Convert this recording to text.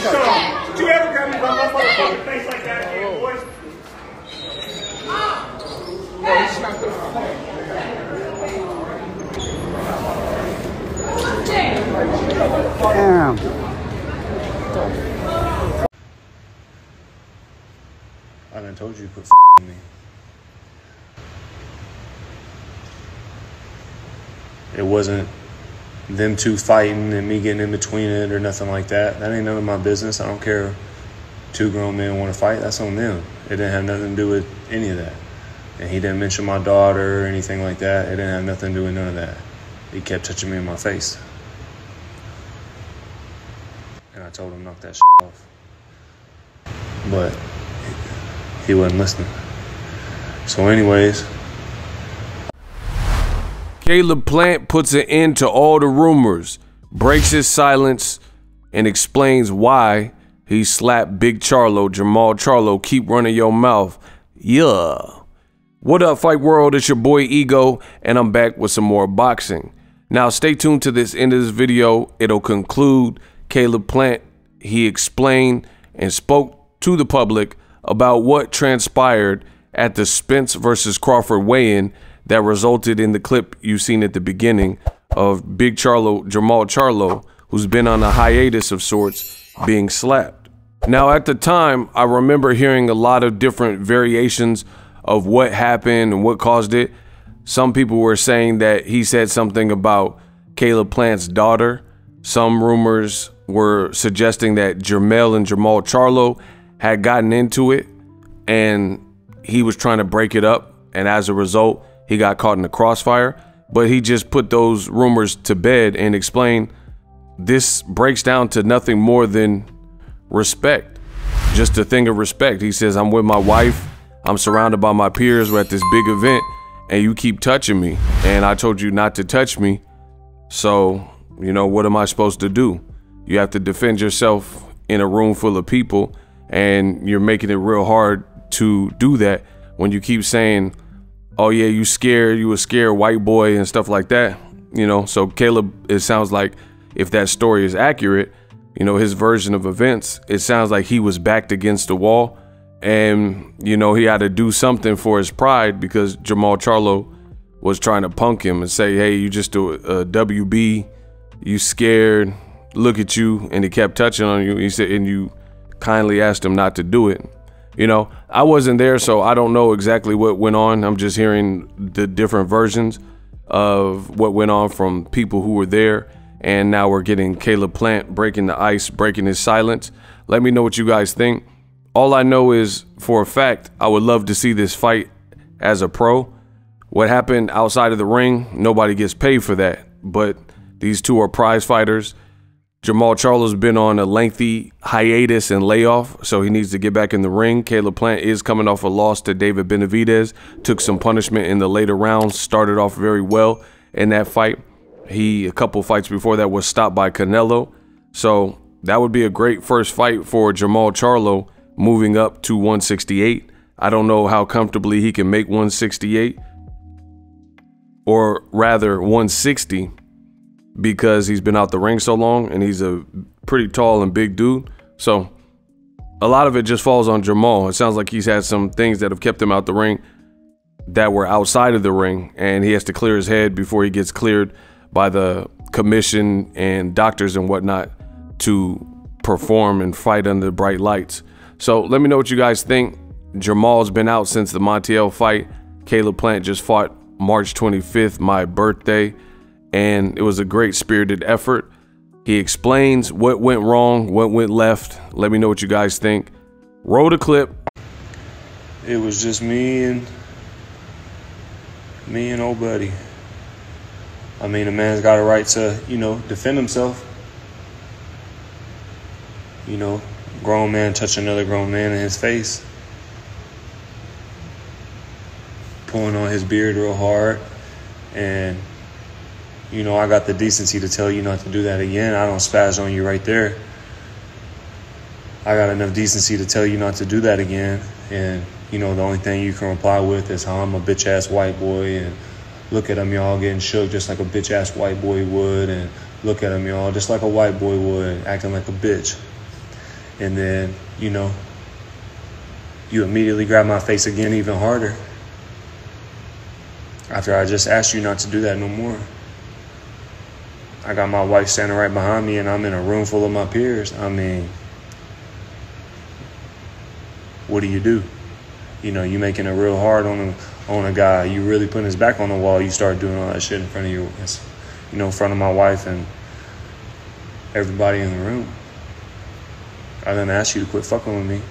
Did you ever grab me by my motherfucking face like that again, boys? Damn. I done told you to put in me. It wasn't them two fighting and me getting in between it or nothing like that. That ain't none of my business. I don't care. Two grown men want to fight. That's on them. It didn't have nothing to do with any of that. And he didn't mention my daughter or anything like that. It didn't have nothing to do with none of that. He kept touching me in my face. And I told him knock that shit off. But he wasn't listening. So anyways. Caleb Plant puts an end to all the rumors, breaks his silence, and explains why he slapped Big Charlo, Jermall Charlo. Keep running your mouth. Yeah. What up, Fight World? It's your boy Ego, and I'm back with some more boxing. Now, stay tuned to this end of this video. It'll conclude Caleb Plant. He explained and spoke to the public about what transpired at the Spence versus Crawford weigh-in that resulted in the clip you've seen at the beginning of Big Charlo, Jermall Charlo, who's been on a hiatus of sorts, being slapped. Now, at the time, I remember hearing a lot of different variations of what happened and what caused it. Some people were saying that he said something about Caleb Plant's daughter. Some rumors were suggesting that Jermall and Jermall Charlo had gotten into it and he was trying to break it up, and as a result, he got caught in the crossfire. But he just put those rumors to bed and explained this breaks down to nothing more than respect. Just a thing of respect. He says, I'm with my wife, I'm surrounded by my peers, we're at this big event, and you keep touching me. And I told you not to touch me. So, you know, what am I supposed to do? You have to defend yourself in a room full of people, and you're making it real hard to do that when you keep saying, oh yeah, you scared, you a scared white boy and stuff like that. You know, so Caleb, it sounds like if that story is accurate, you know, his version of events, it sounds like he was backed against the wall and, you know, he had to do something for his pride because Jermall Charlo was trying to punk him and say, hey, you just do a WB, you scared, look at you. And he kept touching on you. He said, and you kindly asked him not to do it. You know, I wasn't there, so I don't know exactly what went on. I'm just hearing the different versions of what went on from people who were there. And now we're getting Caleb Plant breaking the ice, breaking his silence. Let me know what you guys think. All I know is, for a fact, I would love to see this fight as a pro. What happened outside of the ring, nobody gets paid for that. But these two are prize fighters. Jermall Charlo's been on a lengthy hiatus and layoff, so he needs to get back in the ring. Caleb Plant is coming off a loss to David Benavidez, took some punishment in the later rounds, started off very well in that fight. A couple fights before that was stopped by Canelo. So that would be a great first fight for Jermall Charlo moving up to 168. I don't know how comfortably he can make 168, or rather 160. Because he's been out the ring so long and he's a pretty tall and big dude. So a lot of it just falls on Jermall. It sounds like he's had some things that have kept him out the ring that were outside of the ring, and he has to clear his head before he gets cleared by the commission and doctors and whatnot to perform and fight under the bright lights. So let me know what you guys think. Jermall's been out since the Montiel fight. Caleb Plant just fought March 25th, my birthday. And it was a great spirited effort. He explains what went wrong, what went left. Let me know what you guys think. Roll the clip. It was just me and old buddy. I mean, a man's got a right to, you know, defend himself. You know, grown man touch another grown man in his face. Pulling on his beard real hard. And you know, I got the decency to tell you not to do that again. I don't spaz on you right there. I got enough decency to tell you not to do that again. And, you know, the only thing you can reply with is how I'm a bitch-ass white boy. And look at him, y'all, getting shook just like a bitch-ass white boy would. And look at him, y'all, just like a white boy would, acting like a bitch. And then, you know, you immediately grab my face again even harder. After I just asked you not to do that no more. I got my wife standing right behind me and I'm in a room full of my peers. I mean, what do? You know, you making it real hard on a guy. You really putting his back on the wall. You start doing all that shit in front of you know, in front of my wife and everybody in the room. I didn't ask you to quit fucking with me.